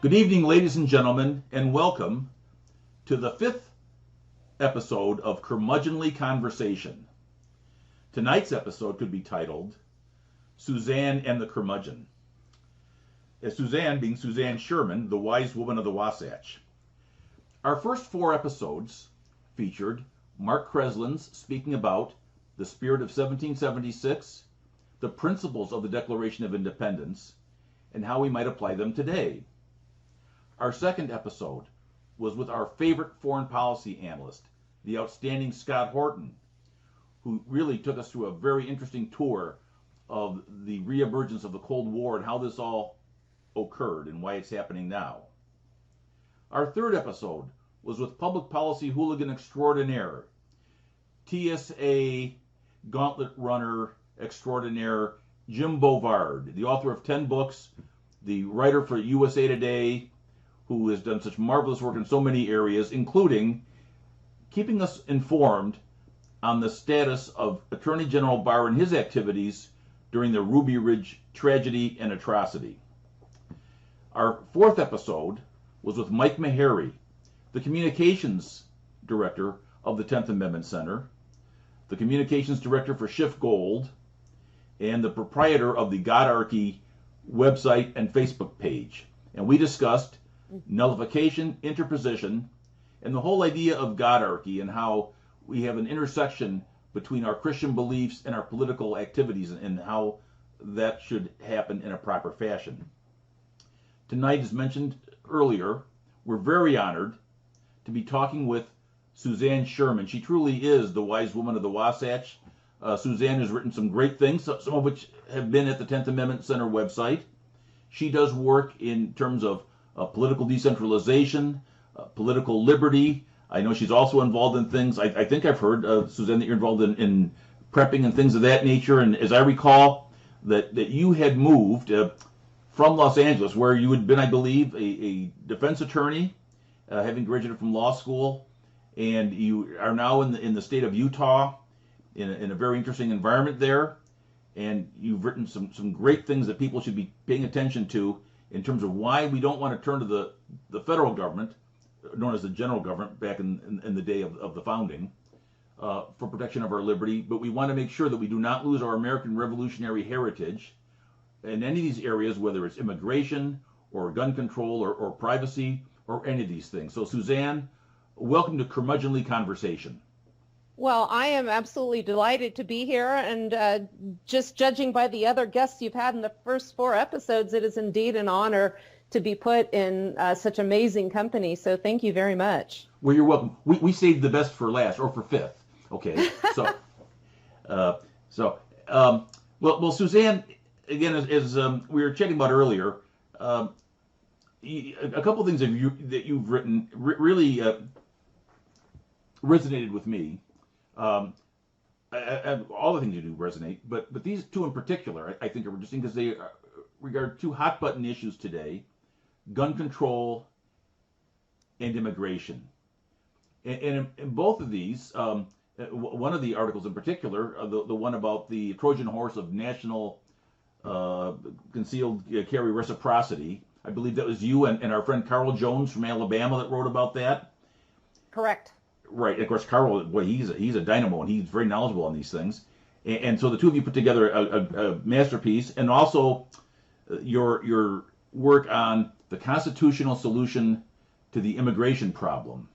Good evening, ladies and gentlemen, and welcome to the fifth episode of Curmudgeonly Conversation. Tonight's episode could be titled Suzanne and the Curmudgeon. As Suzanne being Suzanne Sherman, the wise woman of the Wasatch. Our first four episodes featured Mark Kreslins speaking about the spirit of 1776, the principles of the Declaration of Independence, and how we might apply them today. Our second episode was with our favorite foreign policy analyst, the outstanding Scott Horton, who really took us through a very interesting tour of the reemergence of the Cold War and how this all occurred and why it's happening now. Our third episode was with public policy hooligan extraordinaire, TSA gauntlet runner extraordinaire, Jim Bovard, the author of 10 books, the writer for USA Today, who has done such marvelous work in so many areas, including keeping us informed on the status of Attorney General Barr and his activities during the Ruby Ridge tragedy and atrocity. Our fourth episode was with Mike Meharry, the communications director of the 10th Amendment Center, the communications director for Schiff Gold, and the proprietor of the Godarchy website and Facebook page. And we discussed nullification, interposition, and the whole idea of Godarchy and how we have an intersection between our Christian beliefs and our political activities and how that should happen in a proper fashion. Tonight, as mentioned earlier, we're very honored to be talking with Suzanne Sherman. She truly is the wise woman of the Wasatch. Suzanne has written some great things, some of which have been at the 10th Amendment Center website. She does work in terms of political decentralization, political liberty. I know she's also involved in things, I think I've heard, Suzanne, that you're involved in prepping and things of that nature. And as I recall, that you had moved from Los Angeles, where you had been, I believe, a defense attorney, having graduated from law school, and you are now in the state of Utah, in a very interesting environment there. And you've written some great things that people should be paying attention to in terms of why we don't want to turn to the federal government, known as the general government back in the day of the founding, for protection of our liberty. But we want to make sure that we do not lose our American revolutionary heritage in any of these areas, whether it's immigration or gun control or privacy or any of these things. So Suzanne, welcome to Curmudgeonly Conversation. Well, I am absolutely delighted to be here, and just judging by the other guests you've had in the first four episodes, it is indeed an honor to be put in such amazing company. So thank you very much. Well, you're welcome. We saved the best for last, or for fifth. Okay, so well, Suzanne, again, as we were chatting about earlier, a couple of things that you've written really resonated with me. All the things you do resonate, but these two in particular, I think, are interesting because they regard two hot button issues today: gun control and immigration. And in both of these, one of the articles in particular, the one about the Trojan horse of national concealed carry reciprocity, I believe that was you and our friend Carl Jones from Alabama that wrote about that. Correct. Right. Of course, Carl, boy, he's a dynamo, and he's very knowledgeable on these things. And so the two of you put together a masterpiece, and also your work on the constitutional solution to the immigration problem.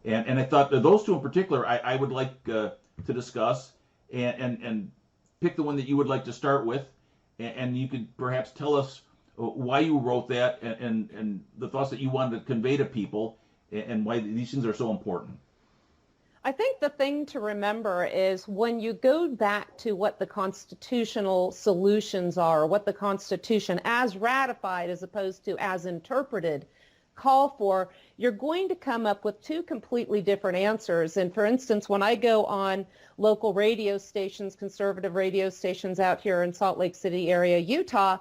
And I thought that those two in particular, I would like to discuss and pick the one that you would like to start with, and you could perhaps tell us why you wrote that and the thoughts that you wanted to convey to people and why these things are so important. I think the thing to remember is when you go back to what the constitutional solutions are, what the Constitution as ratified as opposed to as interpreted call for, you're going to come up with two completely different answers. And for instance, when I go on local radio stations, conservative radio stations out here in Salt Lake City area, Utah,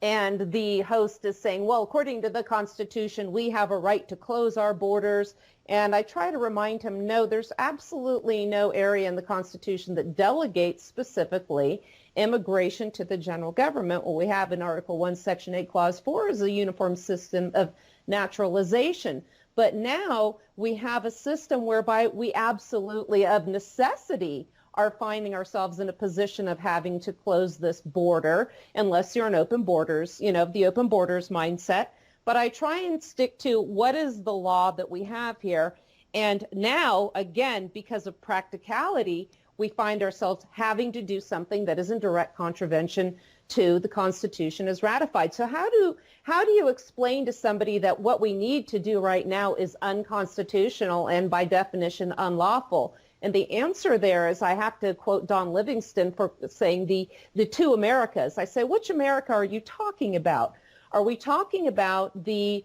and the host is saying, well, according to the Constitution, we have a right to close our borders. And I try to remind him, no, there's absolutely no area in the Constitution that delegates specifically immigration to the general government. What we have in Article 1, Section 8, Clause 4 is a uniform system of naturalization. But now we have a system whereby we absolutely, of necessity, are finding ourselves in a position of having to close this border unless you're an open borders, the open borders mindset. But I try and stick to what is the law that we have here. And now, again, because of practicality, we find ourselves having to do something that is in direct contravention to the Constitution as ratified. So how do you explain to somebody that what we need to do right now is unconstitutional and by definition unlawful? And the answer there is, I have to quote Don Livingston for saying the two Americas. I say, which America are you talking about? Are we talking about the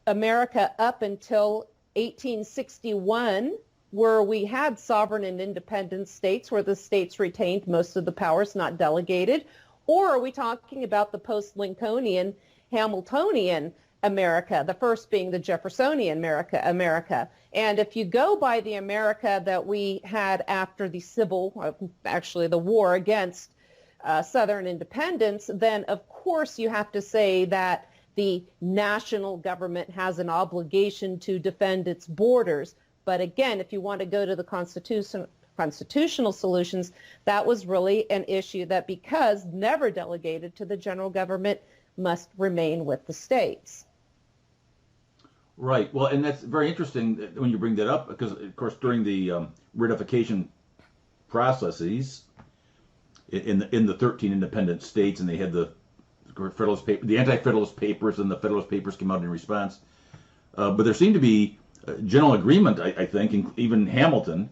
America up until 1861, where we had sovereign and independent states, where the states retained most of the powers, not delegated? Or are we talking about the post-Lincolnian, Hamiltonian America, the first being the Jeffersonian America? And if you go by the America that we had after the the war against Southern independence, then of course you have to say that the national government has an obligation to defend its borders. But again, if you want to go to the constitutional solutions, that was really an issue that, because never delegated to the general government, must remain with the states. Right. Well, and that's very interesting when you bring that up, because, of course, during the ratification processes in the 13 independent states, and they had the anti-federalist papers, and the federalist papers came out in response. But there seemed to be general agreement, I think, even Hamilton,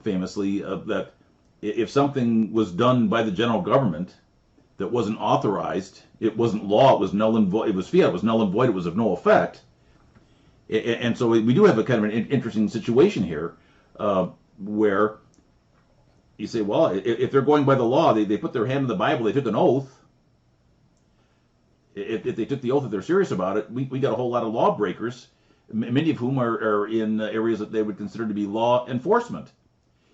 famously, that if something was done by the general government that wasn't authorized, it wasn't law, it was null and void, it was fiat, it was null and void, it was of no effect. And so we do have a kind of an interesting situation here, where you say, well, if they're going by the law, they put their hand in the Bible, they took an oath. If they took the oath that they're serious about it, we got a whole lot of lawbreakers, many of whom are in areas that they would consider to be law enforcement.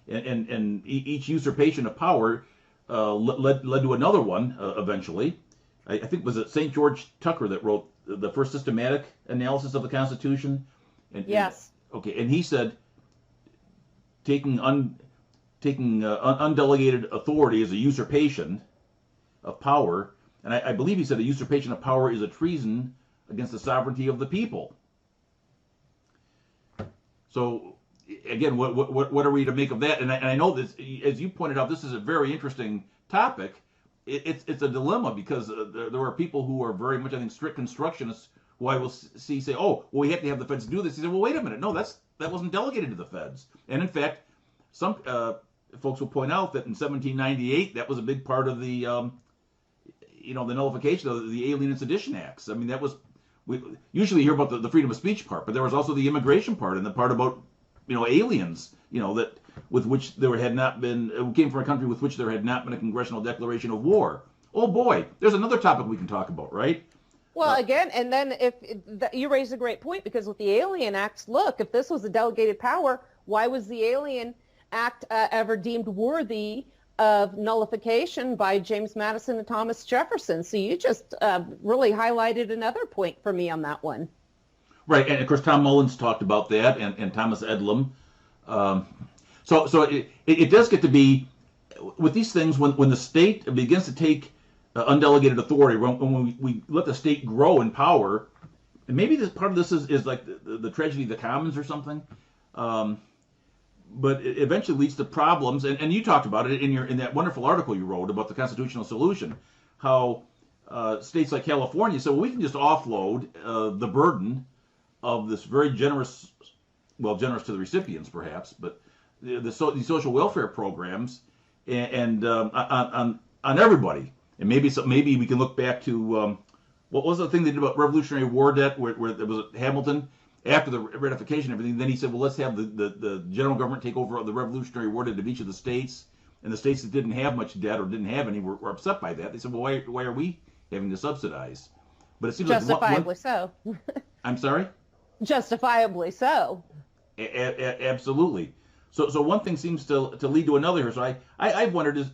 And each usurpation of power led to another one eventually. I think, was it St. George Tucker that wrote the first systematic analysis of the Constitution? Yes. And he said taking undelegated authority is a usurpation of power. And I believe he said a usurpation of power is a treason against the sovereignty of the people. So, again, what are we to make of that? And I know this, as you pointed out, this is a very interesting topic. It's a dilemma, because there are people who are very much, I think, strict constructionists who I will say, oh, well, we have to have the feds do this. He said, well, wait a minute. No, that wasn't delegated to the feds. And in fact, some folks will point out that in 1798, that was a big part of the the nullification of the Alien and Sedition Acts. I mean, that was, we usually hear about the freedom of speech part, but there was also the immigration part, and the part about, aliens, that with which there had not been, who came from a country with which there had not been a congressional declaration of war. Oh boy, there's another topic we can talk about, right? Well, again, and then you raise a great point, because with the Alien Acts, look, if this was a delegated power, why was the Alien Act ever deemed worthy of nullification by James Madison and Thomas Jefferson? So you just really highlighted another point for me on that one. Right, and of course Tom Mullins talked about that, and Thomas Edlum. So it does get to be, with these things, when the state begins to take undelegated authority, when we let the state grow in power, and maybe this part of this is like the tragedy of the commons or something. But it eventually leads to problems, and you talked about it in that wonderful article you wrote about the constitutional solution, how states like California said, well, we can just offload the burden of this very generous to the recipients perhaps, but these social welfare programs and on everybody. And maybe we can look back to what was the thing they did about Revolutionary War debt, where there was Hamilton. After the ratification and everything, then he said, well, let's have the general government take over the Revolutionary War debt of each of the states. And the states that didn't have much debt or didn't have any were upset by that. They said, well, why are we having to subsidize? But it seems justifiably so. I'm sorry? Justifiably so. Absolutely. So one thing seems to lead to another here. So I've wondered,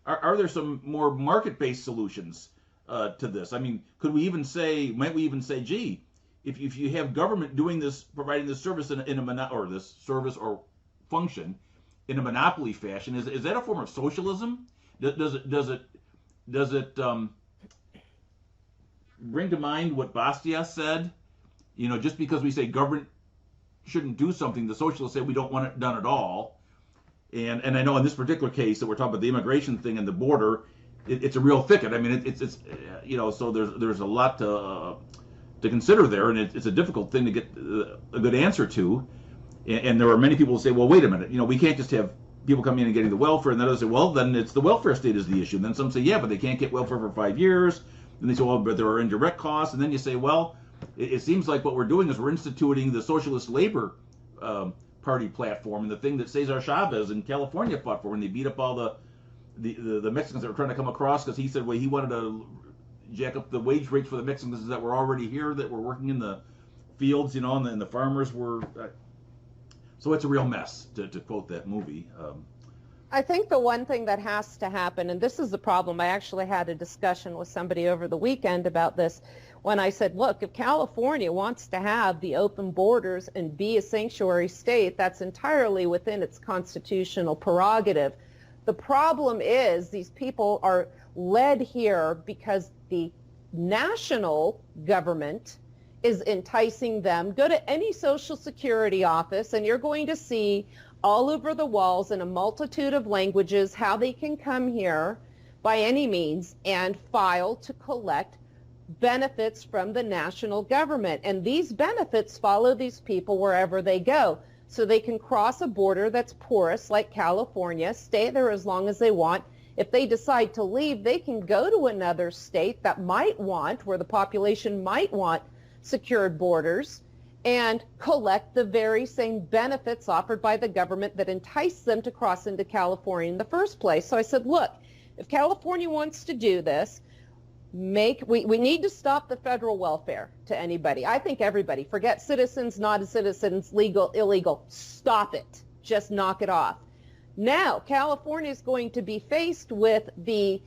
are there some more market-based solutions to this? I mean, might we even say, gee, if you have government doing this, providing this service or this service or function in a monopoly fashion, is that a form of socialism? Does it bring to mind what Bastiat said? You know, just because we say government shouldn't do something, the socialists say we don't want it done at all. And I know in this particular case that we're talking about the immigration thing and the border, it's a real thicket. I mean, it's you know, so there's a lot to consider there, and it's a difficult thing to get a good answer to. And there are many people who say, well, wait a minute, you know, we can't just have people coming in and getting the welfare, and then others say, well, then it's the welfare state is the issue. And then some say, yeah, but they can't get welfare for 5 years. And they say, well, but there are indirect costs. And then you say, well, it seems like what we're doing is we're instituting the Socialist Labor Party platform, and the thing that Cesar Chavez in California fought for when they beat up all the Mexicans that were trying to come across, because he said, well, he wanted to jack up the wage rates for the Mexicans that were already here, that were working in the fields, you know, and the farmers were. So it's a real mess, to quote that movie. I think the one thing that has to happen, and this is the problem, I actually had a discussion with somebody over the weekend about this, when I said, look, if California wants to have the open borders and be a sanctuary state, that's entirely within its constitutional prerogative. The problem is these people are led here because the national government is enticing them. Go to any Social Security office and you're going to see all over the walls in a multitude of languages how they can come here by any means and file to collect benefits from the national government. And these benefits follow these people wherever they go. So they can cross a border that's porous like California, stay there as long as they want. If they decide to leave, they can go to another state that might want, where the population might want secured borders, and collect the very same benefits offered by the government that entice them to cross into California in the first place. So I said, look, if California wants to do this, we need to stop the federal welfare to anybody. I think everybody, forget citizens, non-citizens, legal, illegal, stop it. Just knock it off. Now, California is going to be faced with the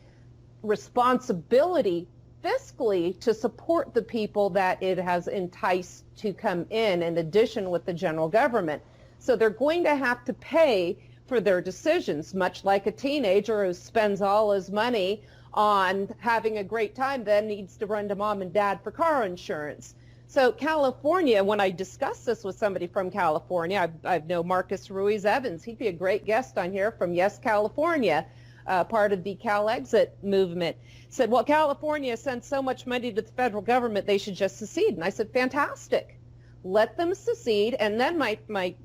responsibility fiscally to support the people that it has enticed to come in addition with the general government. So they're going to have to pay for their decisions, much like a teenager who spends all his money on having a great time then needs to run to mom and dad for car insurance. So California, when I discuss this with somebody from California, I know Marcus Ruiz Evans, he'd be a great guest on here from Yes California, part of the Cal Exit movement, said, well, California sends so much money to the federal government, they should just secede. And I said, fantastic. Let them secede. And then my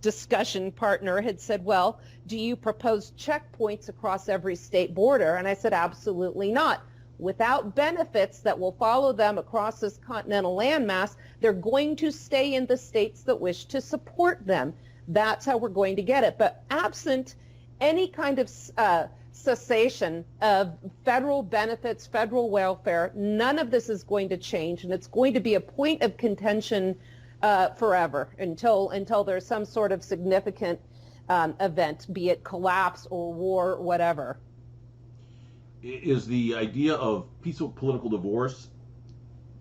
discussion partner had said, well, do you propose checkpoints across every state border? And I said, absolutely not. Without benefits that will follow them across this continental landmass, they're going to stay in the states that wish to support them. That's how we're going to get it. But absent any kind of cessation of federal benefits, federal welfare, none of this is going to change, and it's going to be a point of contention forever until there's some sort of significant event, be it collapse or war, or whatever. Is the idea of peaceful political divorce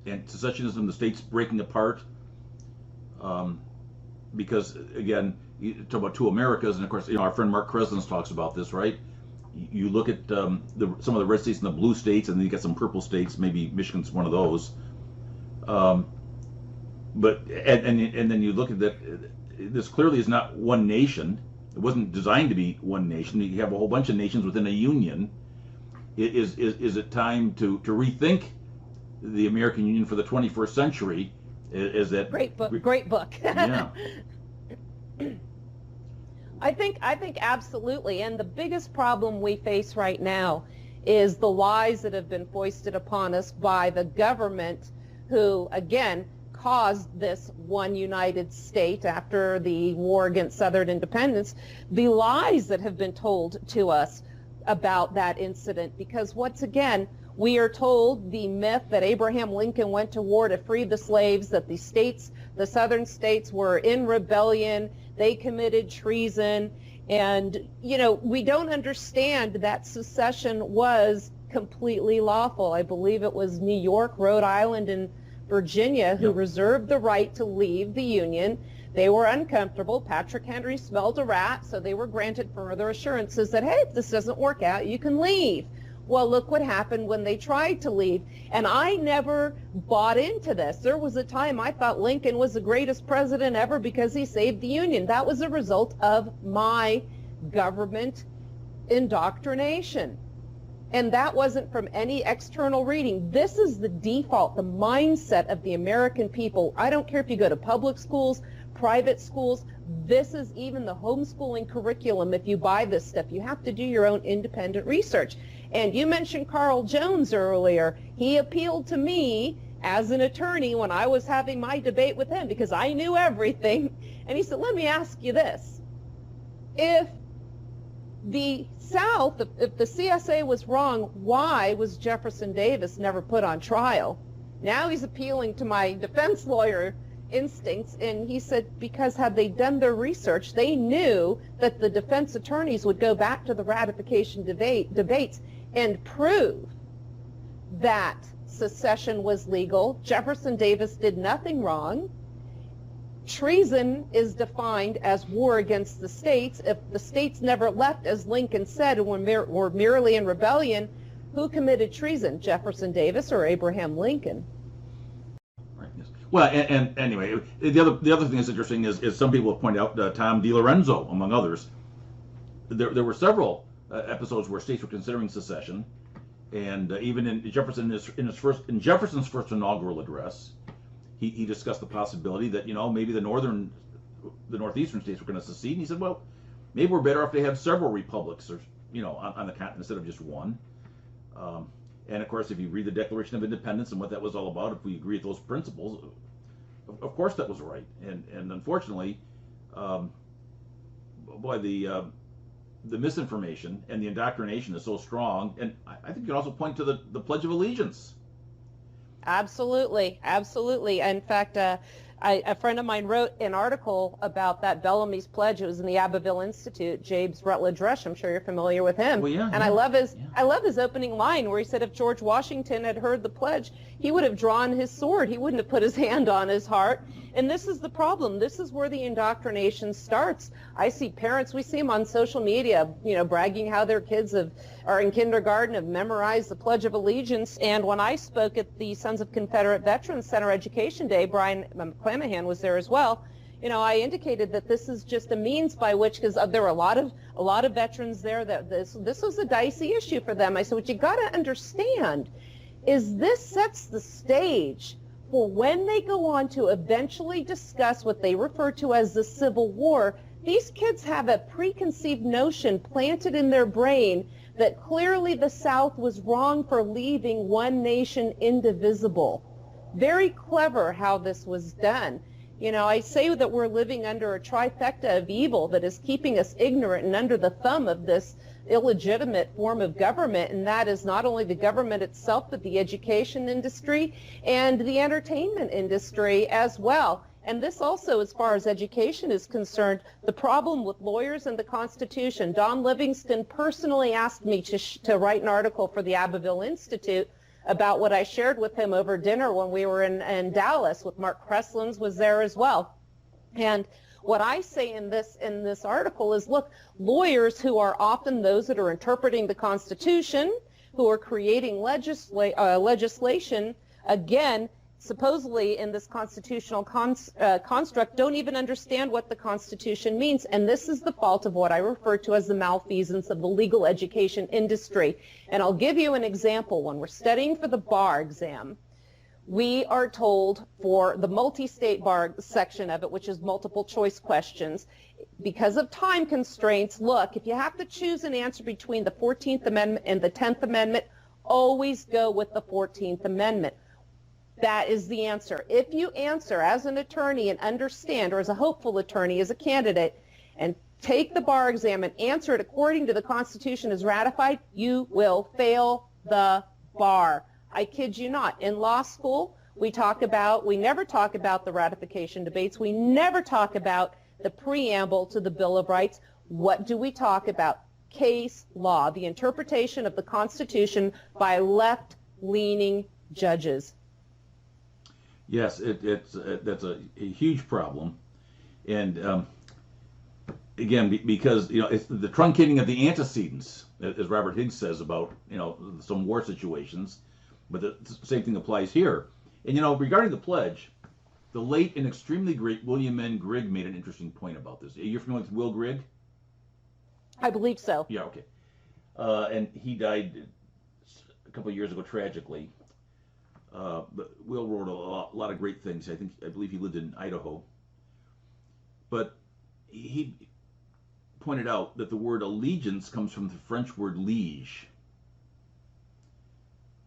and secessionism, the states breaking apart, because again, you talk about two Americas, and of course, you know, our friend Mark Kreslins talks about this, right? You look at some of the red states and the blue states, and then you get some purple states. Maybe Michigan's one of those. But then you look at that. This clearly is not one nation. It wasn't designed to be one nation. You have a whole bunch of nations within a union. Is it time to rethink the American Union for the 21st century? Is that great book? Great book. Yeah. I think absolutely. And the biggest problem we face right now is the lies that have been foisted upon us by the government, who again caused this one united state after the war against Southern independence. The lies that have been told to us about that incident, because once again, we are told the myth that Abraham Lincoln went to war to free the slaves, that the southern states were in rebellion, they committed treason, And, you know, we don't understand that secession was completely lawful. I believe it was New York, Rhode Island, and Virginia who reserved the right to leave the Union. They were uncomfortable. Patrick Henry smelled a rat, so they were granted further assurances that, hey, if this doesn't work out, you can leave. Well, look what happened when they tried to leave. And I never bought into this. There was a time I thought Lincoln was the greatest president ever because he saved the Union. That was a result of my government indoctrination. And that wasn't from any external reading. This is the default, the mindset of the American people. I don't care if you go to public schools, private schools. This is even the homeschooling curriculum. If you buy this stuff, you have to do your own independent research. And you mentioned Carl Jones earlier. He appealed to me as an attorney when I was having my debate with him because I knew everything. And he said, let me ask you this. If the South, if the CSA was wrong, why was Jefferson Davis never put on trial? Now he's appealing to my defense lawyer instincts, and he said because had they done their research, they knew that the defense attorneys would go back to the ratification debates and prove that secession was legal. Jefferson Davis did nothing wrong. Treason is defined as war against the states. If the states never left, as Lincoln said, and were merely in rebellion, who committed treason, Jefferson Davis or Abraham Lincoln? Right. Yes. Well, and anyway, the other thing that's interesting is some people have pointed out Tom DiLorenzo, among others. There were several episodes where states were considering secession, and even in Jefferson's first inaugural address, he discussed the possibility that, you know, maybe the northeastern states were going to secede. And he said, well, maybe we're better off to have several republics, or, you know, on the continent instead of just one. And of course, if you read the Declaration of Independence and what that was all about, if we agree with those principles, of course that was right. And unfortunately, boy, the misinformation and the indoctrination is so strong. And I think you can also point to the Pledge of Allegiance. Absolutely, absolutely. In fact, a friend of mine wrote an article about that Bellamy's Pledge. It was in the Abbeville Institute. James Rutledge Rush, I'm sure you're familiar with him. Well, yeah, and yeah. I love his opening line where he said if George Washington had heard the pledge, he would have drawn his sword. He wouldn't have put his hand on his heart. And this is the problem. This is where the indoctrination starts. I see parents, we see them on social media, you know, bragging how their kids are in kindergarten, have memorized the Pledge of Allegiance. And when I spoke at the Sons of Confederate Veterans Center Education Day, Brian McClanahan was there as well. You know, I indicated that this is just a means by which, because there were a lot of veterans there, that this was a dicey issue for them. I said, what you got to understand is this sets the stage for when they go on to eventually discuss what they refer to as the Civil War. These kids have a preconceived notion planted in their brain that clearly the South was wrong for leaving one nation indivisible. Very clever how this was done. You know, I say that we're living under a trifecta of evil that is keeping us ignorant and under the thumb of this illegitimate form of government, and that is not only the government itself, but the education industry and the entertainment industry as well. And this also, as far as education is concerned, the problem with lawyers and the Constitution. Don Livingston personally asked me to write an article for the Abbeville Institute about what I shared with him over dinner when we were in Dallas with Mark Kreslins was there as well. And what I say in this article is, look, lawyers who are often those that are interpreting the Constitution, who are creating legislation, again, supposedly in this constitutional construct, don't even understand what the Constitution means. And this is the fault of what I refer to as the malfeasance of the legal education industry. And I'll give you an example. When we're studying for the bar exam, we are told for the multi-state bar section of it, which is multiple choice questions, because of time constraints, look, if you have to choose an answer between the 14th Amendment and the 10th Amendment, always go with the 14th Amendment. That is the answer. If you answer as an attorney and understand, or as a hopeful attorney, as a candidate, and take the bar exam and answer it according to the Constitution as ratified, you will fail the bar. I kid you not. In law school, we never talk about the ratification debates. We never talk about the preamble to the Bill of Rights. What do we talk about? Case law, the interpretation of the Constitution by left-leaning judges. Yes, that's a huge problem, and again, because it's the truncating of the antecedents, as Robert Higgs says about some war situations, but the same thing applies here. And regarding the pledge, the late and extremely great William N. Grigg made an interesting point about this. You're familiar with Will Grigg? I believe so. Yeah, okay. And he died a couple of years ago tragically. But Will wrote a lot of great things. I believe he lived in Idaho. But he pointed out that the word allegiance comes from the French word liege.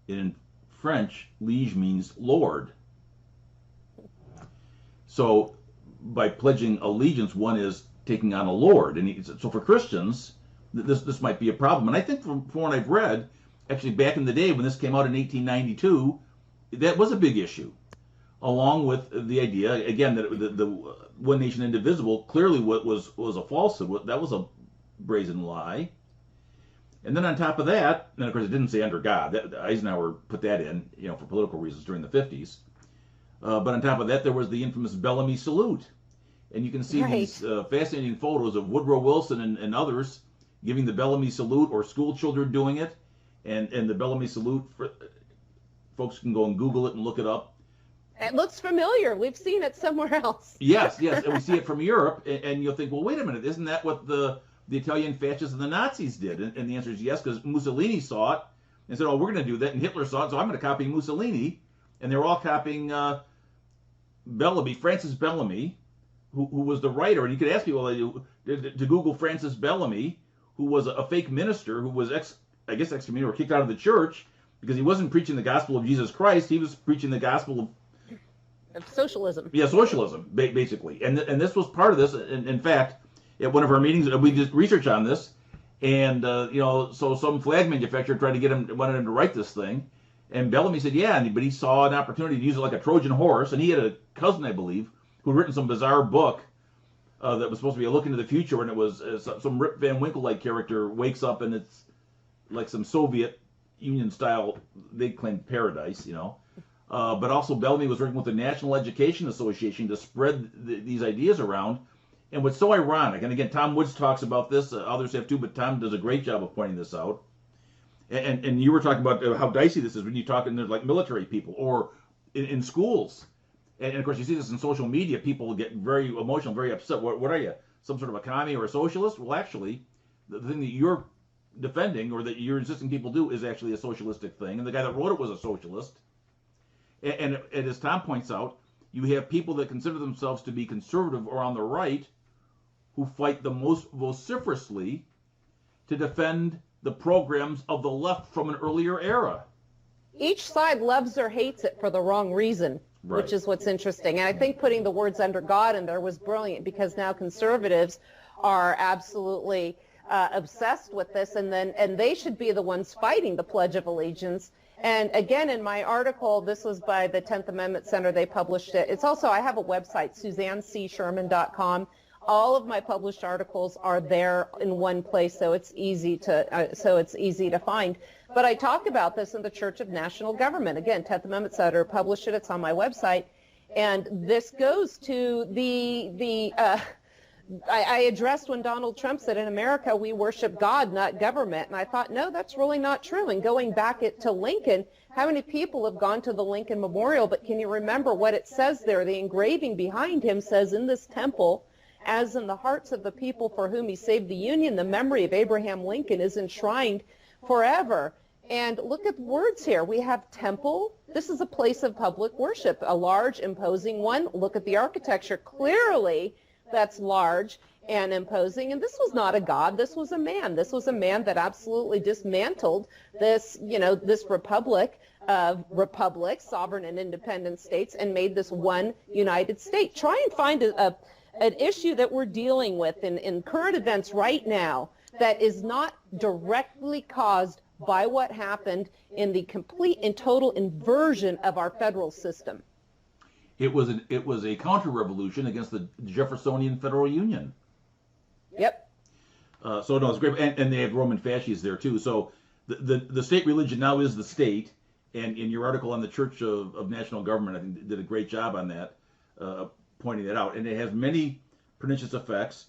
In French, liege means lord. So by pledging allegiance, one is taking on a lord. And so for Christians, this might be a problem. And I think from what I've read, actually back in the day when this came out in 1892, that was a big issue, along with the idea, again, that the one nation indivisible clearly was a falsehood. That was a brazen lie. And then on top of that, and of course it didn't say under God. Eisenhower put that in, for political reasons during the 50s. But on top of that, there was the infamous Bellamy salute. And you can see these fascinating photos of Woodrow Wilson and others giving the Bellamy salute, or school children doing it. And the Bellamy salute, folks can go and Google it and look it up. It looks familiar. We've seen it somewhere else. Yes. And we see it from Europe. And you'll think, well, wait a minute, isn't that what the Italian fascists and the Nazis did? And the answer is yes, because Mussolini saw it and said, oh, we're going to do that. And Hitler saw it, so I'm going to copy Mussolini. And they were all copying Bellamy, Francis Bellamy, who was the writer. And you could ask people to Google Francis Bellamy, who was a fake minister who was, excommunicated or kicked out of the church because he wasn't preaching the gospel of Jesus Christ. He was preaching the gospel of socialism. Yeah, socialism, basically. And this was part of this. In fact, at one of our meetings, we did research on this. And, so some flag manufacturer wanted him to write this thing. And Bellamy said, yeah, but he saw an opportunity to use it like a Trojan horse. And he had a cousin, I believe, who had written some bizarre book that was supposed to be a look into the future. And it was some Rip Van Winkle-like character wakes up and it's like some Soviet Union style, they claimed paradise, But also Bellamy was working with the National Education Association to spread these ideas around. And what's so ironic, and again, Tom Woods talks about this, others have too, but Tom does a great job of pointing this out. And you were talking about how dicey this is when you talk in like military people or in schools. And of course, you see this in social media. People get very emotional, very upset. What are you, some sort of a commie or a socialist? Well, actually, the thing that you're defending or that you're insisting people do is actually a socialistic thing. And the guy that wrote it was a socialist. And as Tom points out, you have people that consider themselves to be conservative or on the right who fight the most vociferously to defend the programs of the left from an earlier era. Each side loves or hates it for the wrong reason, right, which is what's interesting. And I think putting the words under God in there was brilliant because now conservatives are absolutely obsessed with this, and they should be the ones fighting the Pledge of Allegiance. And again, in my article, this was by the 10th Amendment Center, they published it. It's also, I have a website, SuzanneSherman.com. All of my published articles are there in one place, so it's easy to find. But I talk about this in the Church of National Government. Again, 10th Amendment Center published it. It's on my website. And this goes to I addressed when Donald Trump said, in America, we worship God, not government. And I thought, no, that's really not true. And going back to Lincoln, how many people have gone to the Lincoln Memorial? But can you remember what it says there? The engraving behind him says, in this temple, as in the hearts of the people for whom he saved the Union, the memory of Abraham Lincoln is enshrined forever. And look at the words here. We have temple. This is a place of public worship, a large, imposing one. Look at the architecture. Clearly, that's large and imposing. And this was not a god. This was a man. This was a man that absolutely dismantled this, this republic of republics, sovereign and independent states, and made this one united state. Try and find an issue that we're dealing with in current events right now that is not directly caused by what happened in the complete and total inversion of our federal system. It was a counter-revolution against the Jeffersonian Federal Union. Yep. So no, it's great, and they have Roman fasces there too. So the state religion now is the state, and in your article on the Church of National Government, I think did a great job on that, pointing that out, and it has many pernicious effects.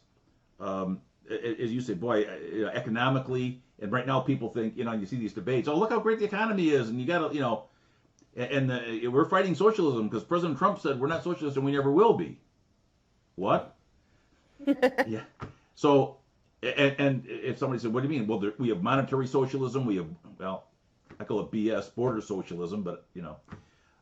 As you say, boy, economically, and right now people think, you see these debates, oh, look how great the economy is, and you got to, and we're fighting socialism because President Trump said we're not socialist and we never will be. What? Yeah. So, and if somebody said, what do you mean? Well, we have monetary socialism. We have, well, I call it BS, border socialism, but,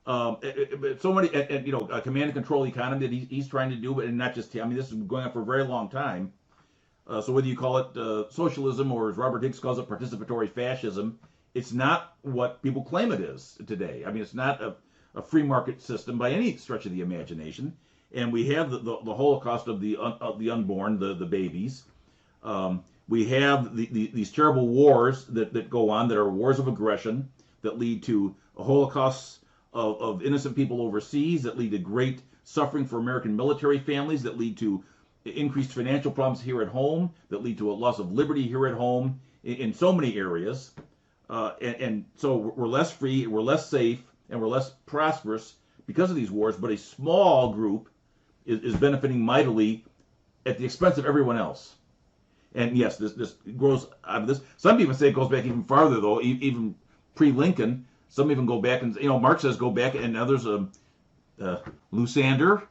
so many, a command and control economy that he's trying to do, but and not just, this is going on for a very long time. So whether you call it socialism or, as Robert Hicks calls it, participatory fascism, it's not what people claim it is today. It's not a free market system by any stretch of the imagination. And we have the Holocaust of the unborn, the babies. We have these terrible wars that go on, that are wars of aggression, that lead to a Holocaust of innocent people overseas, that lead to great suffering for American military families, that lead to increased financial problems here at home, that lead to a loss of liberty here at home in so many areas. And so we're less free, we're less safe, and we're less prosperous because of these wars, but a small group is benefiting mightily at the expense of everyone else. And yes, this grows out of this. Some people say it goes back even farther, though, even pre-Lincoln. Some even go back and, Marx says go back, and others, Lysander,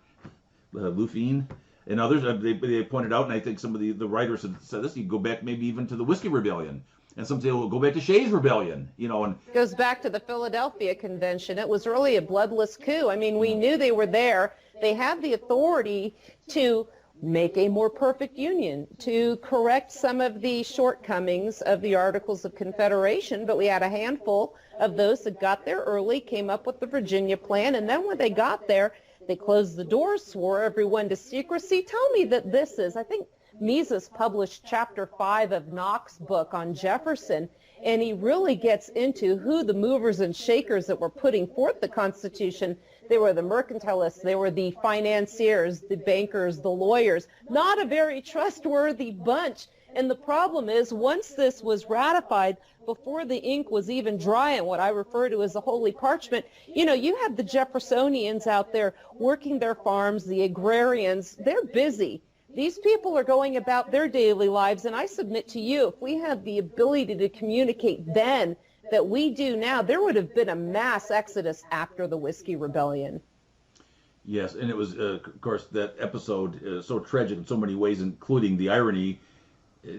Lufine, and others, they pointed out, and I think some of the writers have said this, you go back maybe even to the Whiskey Rebellion. And some say, well, go back to Shays' Rebellion, and it goes back to the Philadelphia Convention. It was really a bloodless coup. We knew they were there. They had the authority to make a more perfect union, to correct some of the shortcomings of the Articles of Confederation, but we had a handful of those that got there early, came up with the Virginia Plan, and then when they got there, they closed the doors, swore everyone to secrecy. Tell me that this is, I think Mises published chapter 5 of Knox's book on Jefferson, and he really gets into who the movers and shakers that were putting forth the Constitution. They were the mercantilists, they were the financiers, the bankers, the lawyers. Not a very trustworthy bunch. And the problem is, once this was ratified, before the ink was even dry and what I refer to as the holy parchment, you have the Jeffersonians out there working their farms, the agrarians, they're busy. These people are going about their daily lives, and I submit to you, if we had the ability to communicate then that we do now, there would have been a mass exodus after the Whiskey Rebellion. Yes, and it was, of course, that episode is so tragic in so many ways, including the irony,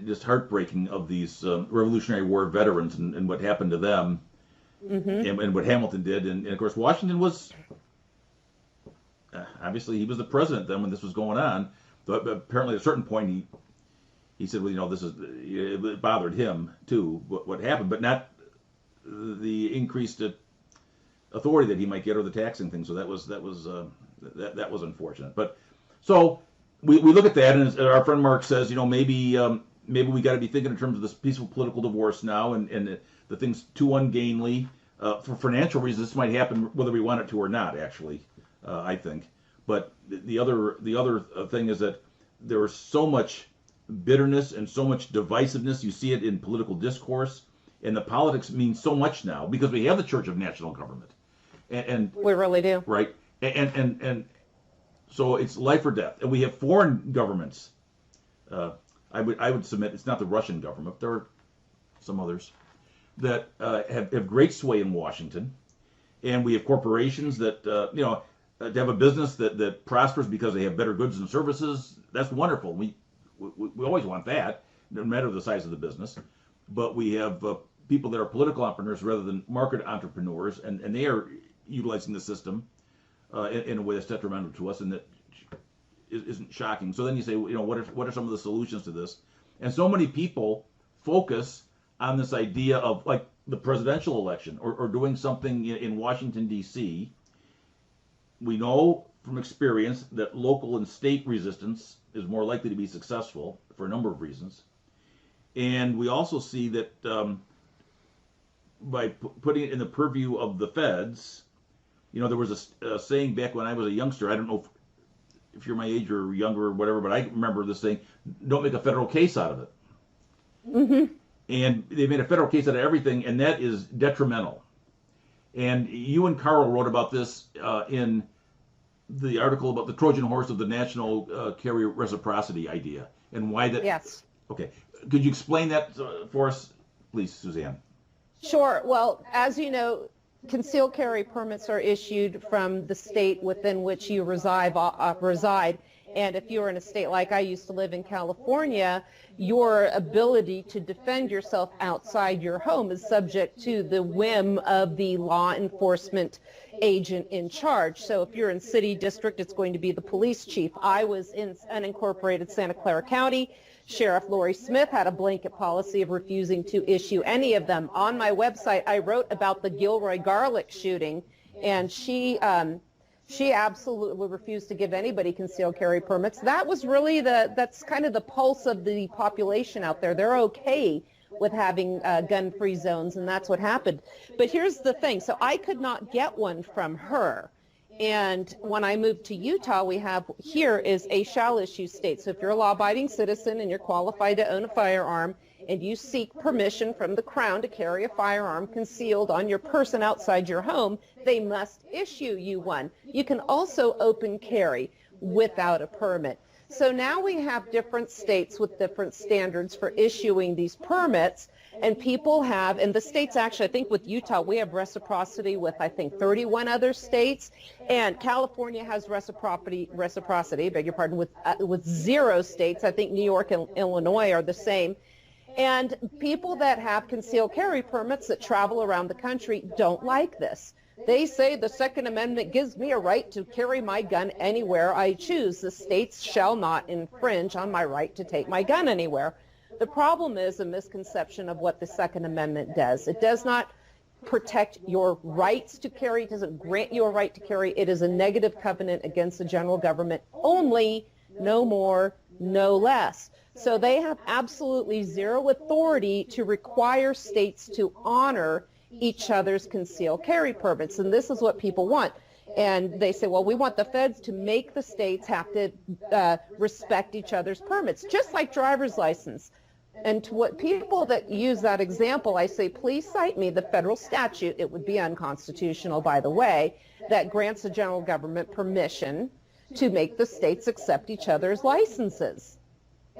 just heartbreaking, of these Revolutionary War veterans and what happened to them, and what Hamilton did. And, of course, Washington was, obviously, he was the president then when this was going on. But apparently at a certain point he said, well, it bothered him too, what happened, but not the increased authority that he might get or the taxing thing. So that was unfortunate. But so we look at that, and our friend Mark says, maybe we got to be thinking in terms of this peaceful political divorce now, and the thing's too ungainly. For financial reasons, this might happen whether we want it to or not, actually, I think. But the other thing is that there is so much bitterness and so much divisiveness. You see it in political discourse, and the politics mean so much now because we have the Church of National Government, and we really do, right? And so it's life or death. And we have foreign governments. I would submit it's not the Russian government. There are some others that have great sway in Washington, and we have corporations that to have a business that prospers because they have better goods and services. That's wonderful. We always want that, no matter the size of the business. But we have people that are political entrepreneurs rather than market entrepreneurs, and they are utilizing the system in a way that's detrimental to us and that isn't shocking. So then you say, what are some of the solutions to this? And so many people focus on this idea of like the presidential election or doing something in Washington, D.C. We know from experience that local and state resistance is more likely to be successful for a number of reasons. And we also see that by putting it in the purview of the feds, there was a saying back when I was a youngster. I don't know if you're my age or younger or whatever, but I remember this saying, don't make a federal case out of it. Mm-hmm. And they made a federal case out of everything, and that is detrimental. And you and Carl wrote about this in the article about the Trojan horse of the national carrier reciprocity idea and why that. Yes. Okay. Could you explain that for us, please, Suzanne? Sure. Well, as you know, concealed carry permits are issued from the state within which you reside. And if you're in a state like I used to live in California, your ability to defend yourself outside your home is subject to the whim of the law enforcement agent in charge. So if you're in city district, it's going to be the police chief. I was in unincorporated Santa Clara County. Sheriff Lori Smith had a blanket policy of refusing to issue any of them. On my website, I wrote about the Gilroy Garlic shooting, and she absolutely refused to give anybody concealed carry permits. That was really that's kind of the pulse of the population out there. They're okay with having gun-free zones, and that's what happened. But here's the thing. So I could not get one from her. And when I moved to Utah, we have here is a shall issue state. So if you're a law-abiding citizen and you're qualified to own a firearm and you seek permission from the Crown to carry a firearm concealed on your person outside your home, they must issue you one. You can also open carry without a permit. So now we have different states with different standards for issuing these permits, and people have, and the states actually, I think with Utah, we have reciprocity with, I think, 31 other states, and California has reciprocity, beg your pardon, with 0 states. I think New York and Illinois are the same. And people that have concealed carry permits that travel around the country don't like this. They say the Second Amendment gives me a right to carry my gun anywhere I choose. The states shall not infringe on my right to take my gun anywhere. The problem is a misconception of what the Second Amendment does. It does not protect your rights to carry. It doesn't grant you a right to carry. It is a negative covenant against the general government only, no more, no less. So they have absolutely zero authority to require states to honor each other's concealed carry permits. And this is what people want. And they say, well, we want the feds to make the states have to respect each other's permits, just like driver's license. And to what people that use that example, I say, please cite me the federal statute, it would be unconstitutional, by the way, that grants the general government permission to make the states accept each other's licenses.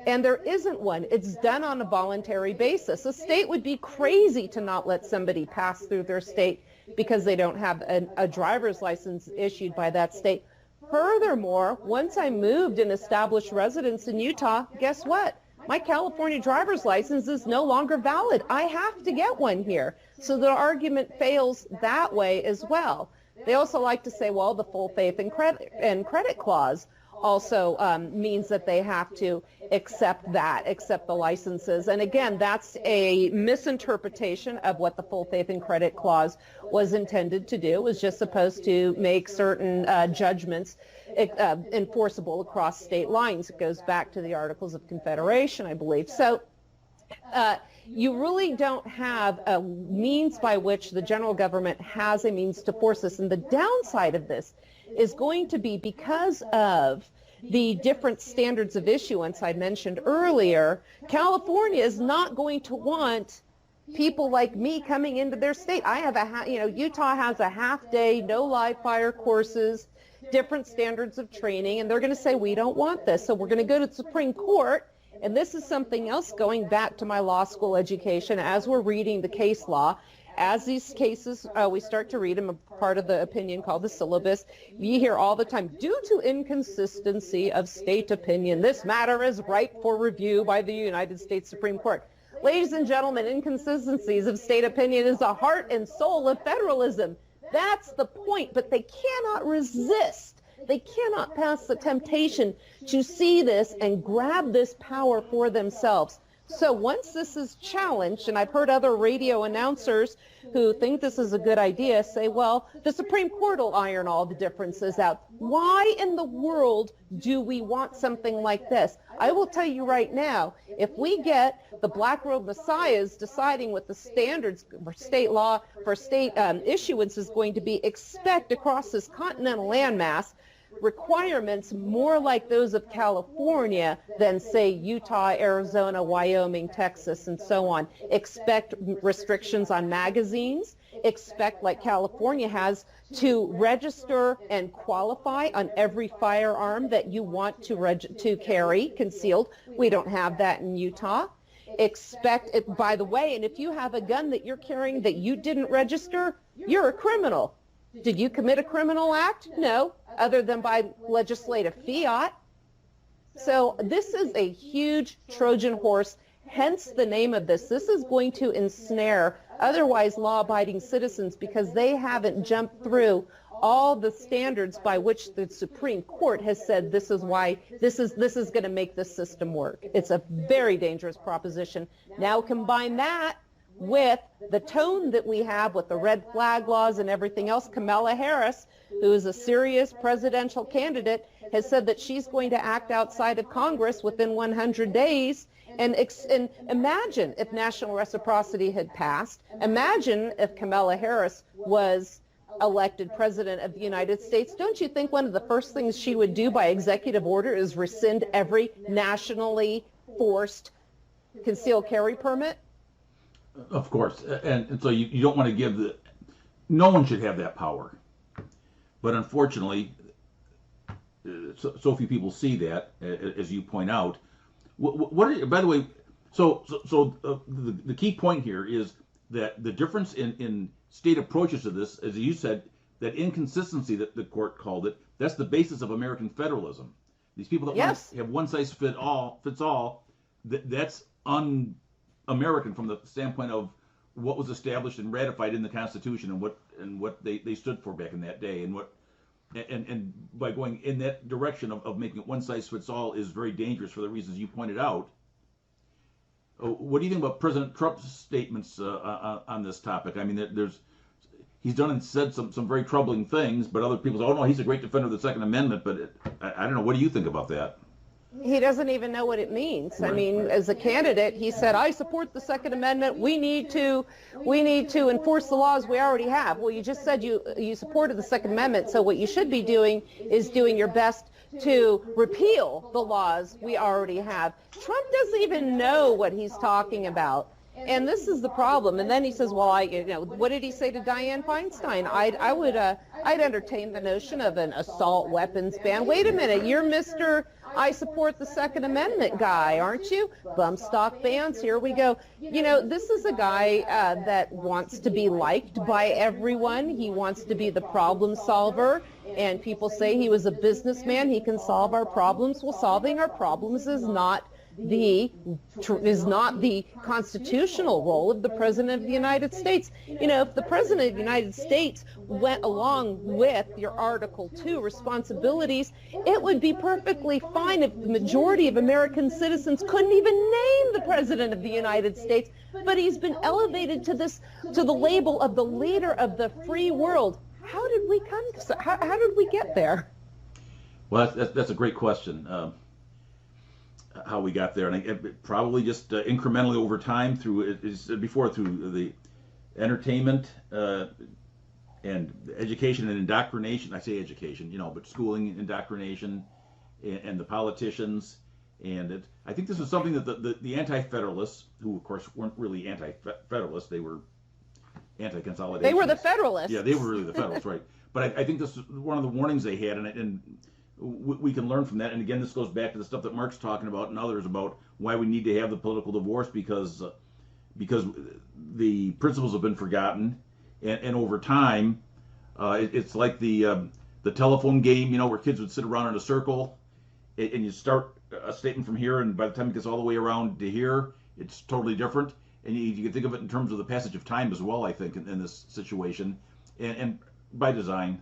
And there isn't one. It's done on a voluntary basis. A state would be crazy to not let somebody pass through their state because they don't have a driver's license issued by that state. Furthermore, once I moved and established residence in Utah, guess what? My California driver's license is no longer valid. I have to get one here. So the argument fails that way as well. They also like to say, well, the full faith and credit clause also means that they have to accept the licenses. And again, that's a misinterpretation of what the full faith and credit clause was intended to do. It was just supposed to make certain judgments enforceable across state lines. It goes back to the Articles of Confederation, I believe. So you really don't have a means by which the general government has a means to force this. And the downside of this is going to be because of the different standards of issuance I mentioned earlier. California is not going to want people like me coming into their state. I have Utah has a half-day, no live fire courses, different standards of training, and they're going to say, we don't want this. So we're going to go to the Supreme Court, and this is something else going back to my law school education as we're reading the case law. As these cases, we start to read them, a part of the opinion called the syllabus, we hear all the time, due to inconsistency of state opinion, this matter is ripe for review by the United States Supreme Court. Ladies and gentlemen, inconsistencies of state opinion is the heart and soul of federalism. That's the point, but they cannot resist. They cannot pass the temptation to see this and grab this power for themselves. So once this is challenged, and I've heard other radio announcers who think this is a good idea say, well, the Supreme Court will iron all the differences out. Why in the world do we want something like this? I will tell you right now, if we get the black robe messiahs deciding what the standards for state law, for state issuance is going to be, expect across this continental landmass, requirements more like those of California than, say, Utah, Arizona, Wyoming, Texas, and so on. Expect restrictions on magazines. Expect, like California has, to register and qualify on every firearm that you want to carry concealed. We don't have that in Utah. Expect it, by the way, and if you have a gun that you're carrying that you didn't register, you're a criminal. Did you commit a criminal act? No, other than by legislative fiat. So this is a huge Trojan horse, hence the name of this. This is going to ensnare otherwise law-abiding citizens because they haven't jumped through all the standards by which the Supreme Court has said this is why this is going to make this system work. It's a very dangerous proposition. Now combine that with the tone that we have with the red flag laws and everything else. Kamala Harris, who is a serious presidential candidate, has said that she's going to act outside of Congress within 100 days. And imagine if national reciprocity had passed. Imagine if Kamala Harris was elected president of the United States. Don't you think one of the first things she would do by executive order is rescind every nationally forced concealed carry permit? Of course. And so you don't want to give no one should have that power. But unfortunately, so few people see that, as you point out. By the way, the key point here is that the difference in state approaches to this, as you said, that inconsistency that the court called it, that's the basis of American federalism. These people that want to have one size fits all, that's un-American from the standpoint of what was established and ratified in the Constitution and what they stood for back in that day, and by going in that direction of making it one size fits all is very dangerous for the reasons you pointed out. What do you think about President Trump's statements on this topic? I mean, he's done and said some very troubling things, but other people say, oh no, he's a great defender of the Second Amendment, but I don't know. What do you think about that? He doesn't even know what it means. Right. I mean, as a candidate, he said, I support the Second Amendment. We need to enforce the laws we already have. Well, you just said you supported the Second Amendment, so what you should be doing is doing your best to repeal the laws we already have. Trump doesn't even know what he's talking about. And this is the problem. And then he says, well, what did he say to Dianne Feinstein? I'd entertain the notion of an assault weapons ban. Wait a minute, you're Mr. I support the Second Amendment guy, aren't you? Bump stock bans, here we go. This is a guy that wants to be liked by everyone. He wants to be the problem solver. And people say he was a businessman. He can solve our problems. Well, solving our problems is not the constitutional role of the President of the United States. If the President of the United States went along with your Article 2 responsibilities, it would be perfectly fine if the majority of American citizens couldn't even name the President of the United States. But he's been elevated to the label of the leader of the free world. How did we how did we get there? Well, that's a great question. How we got there, and it probably just incrementally over time through the entertainment and education and indoctrination. I say education, but schooling, indoctrination, and the politicians. And I think this is something that the anti-federalists, who of course weren't really anti-federalists, they were anti-consolidation. They were the Federalists. Yeah, they were really the Federalists, right? But I think this is one of the warnings they had, and we can learn from that. And again, this goes back to the stuff that Mark's talking about and others about why we need to have the political divorce, because the principles have been forgotten, and over time, it's like the telephone game, where kids would sit around in a circle, and you start a statement from here, and by the time it gets all the way around to here, it's totally different. And you can think of it in terms of the passage of time as well, I think, in this situation, and by design.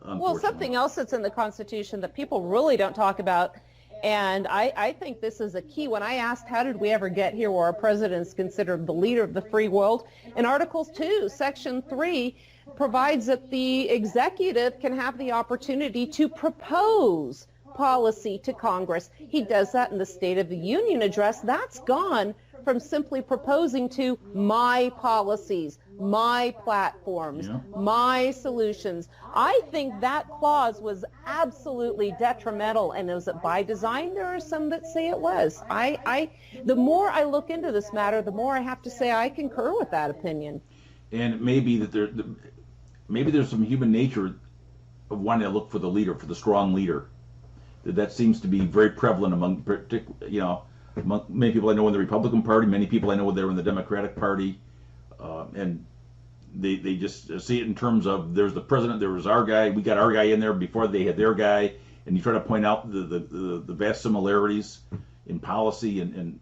Well, something else that's in the Constitution that people really don't talk about, and I think this is a key. When I asked how did we ever get here where our president is considered the leader of the free world, in Article 2, Section 3 provides that the executive can have the opportunity to propose policy to Congress. He does that in the State of the Union address. That's gone from simply proposing to my policies, my platforms, Yeah. my solutions. I think that clause was absolutely detrimental, and is it by design? There are some that say it was. The more I look into this matter, the more I have to say I concur with that opinion. And it may be that maybe there's some human nature of wanting to look for the leader, for the strong leader. That seems to be very prevalent among, among many people I know in the Republican Party, many people I know they're in the Democratic Party, and they just see it in terms of there's the president, there was our guy, we got our guy in there before they had their guy, and you try to point out the vast similarities in policy, and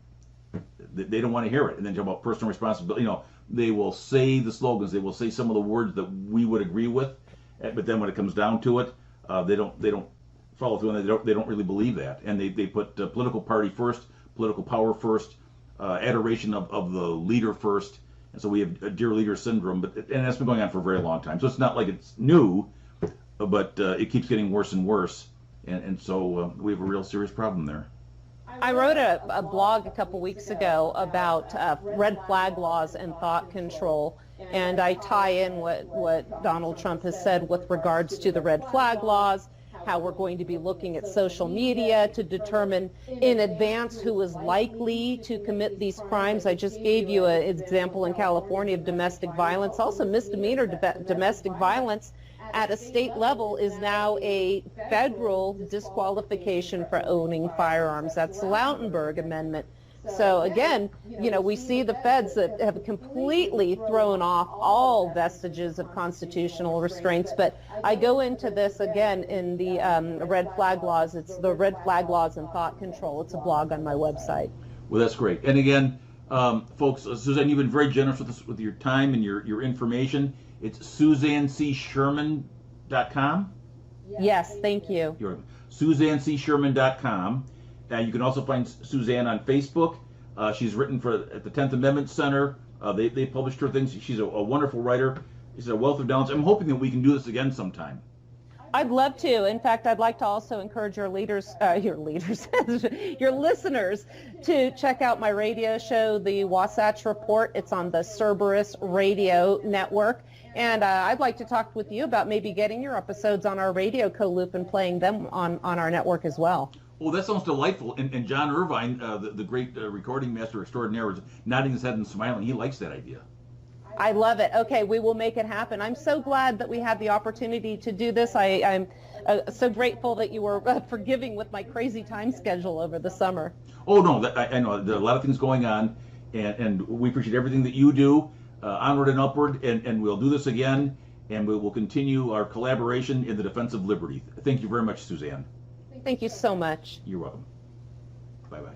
they don't want to hear it. And then talk about personal responsibility. They will say the slogans, they will say some of the words that we would agree with, but then when it comes down to it, they don't follow through, and they don't really believe that, and they put political party first, political power first, adoration of the leader first, and so we have a dear leader syndrome. And that's been going on for a very long time. So it's not like it's new, but it keeps getting worse and worse, and so we have a real serious problem there. I wrote a blog a couple weeks ago about red flag laws and thought control, and I tie in what Donald Trump has said with regards to the red flag laws, how we're going to be looking at social media to determine in advance who is likely to commit these crimes. I just gave you an example in California of domestic violence. Also, misdemeanor domestic violence at a state level is now a federal disqualification for owning firearms. That's the Lautenberg Amendment. So again, we see the feds that have completely thrown off all vestiges of constitutional restraints. But I go into this again in the red flag laws. It's the red flag laws and thought control. It's a blog on my website. Well, that's great. And again, folks, Suzanne, you've been very generous with your time and your information. It's SuzanneCSherman.com. Yes, thank you. You're SuzanneCSherman.com. You can also find Suzanne on Facebook. She's written at the 10th Amendment Center. They published her things. She's a wonderful writer. She's a wealth of knowledge. I'm hoping that we can do this again sometime. I'd love to. In fact, I'd like to also encourage your your listeners to check out my radio show, the Wasatch Report. It's on the Cerberus Radio Network. And I'd like to talk with you about maybe getting your episodes on our radio co-loop and playing them on our network as well. Oh, that sounds delightful. And John Irvine, the great recording master extraordinaire, was nodding his head and smiling. He likes that idea. I love it. Okay, we will make it happen. I'm so glad that we had the opportunity to do this. I'm so grateful that you were forgiving with my crazy time schedule over the summer. Oh, no, I know. There are a lot of things going on, and we appreciate everything that you do. Onward and upward, and we'll do this again, and we will continue our collaboration in the defense of liberty. Thank you very much, Suzanne. Thank you so much. You're welcome. Bye-bye.